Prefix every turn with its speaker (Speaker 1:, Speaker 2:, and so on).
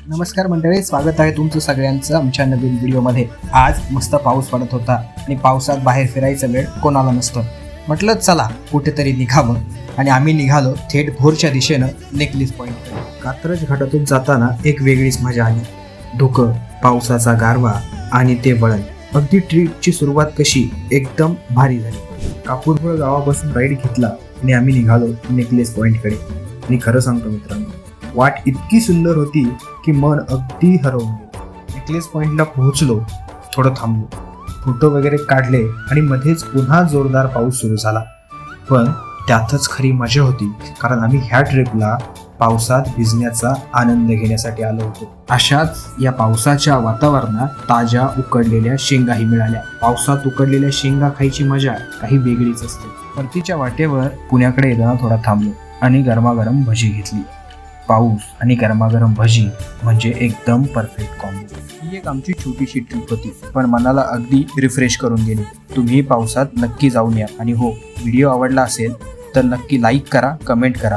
Speaker 1: नमस्कार मंडळी, स्वागत आहे तुमचं सगळ्यांचं आमच्या नवीन व्हिडिओमध्ये। आज मस्त पाऊस पडत होता आणि पावसात बाहेर फिरायचा वेळ कोणाला नसतं। म्हटलं चला कुठेतरी निघावं आणि आम्ही निघालो थेट भोरच्या दिशेनं नेकलेस पॉईंट। कात्रज घाटातून जाताना एक वेगळीच मजा आली। धुकं, पावसाचा गारवा आणि ते वळण, अगदी ट्रिपची सुरुवात कशी एकदम भारी झाली। कापूरफळ गावापासून राईड घेतला आणि आम्ही निघालो नेकलेस पॉईंटकडे। आणि खरं सांगतो मित्रांनो, वाट इतकी सुंदर होती की मन अगदी हरवून गेलं। नेकलेस पॉईंटला पोहोचलो, थोडं थांबलो, फोटो वगैरे काढले आणि मध्येच पुन्हा जोरदार पाऊस सुरू झाला। पण त्यातच खरी मजा होती, कारण आम्ही ह्या ट्रिपला पावसात भिजण्याचा आनंद घेण्यासाठी आलो होतो। अशाच या पावसाच्या वातावरणात ताज्या उकडलेल्या शेंगाही मिळाल्या। पावसात उकडलेल्या शेंगा खायची मजा काही वेगळीच असते। परतीच्या वाटेवर पुण्याकडे येताना थोडा थांबलो आणि गरमागरम भजी घेतली। पाऊस आणि गरमागरम भजी म्हणजे एकदम परफेक्ट कॉम्बो। ही एक आमची छोटीशी ट्रिप होती, पण मनाला अगदी रिफ्रेश करून गेली। तुम्ही पावसात नक्की जाऊन या आणि हो, व्हिडिओ आवडला असेल तर नक्की लाईक करा, कमेंट करा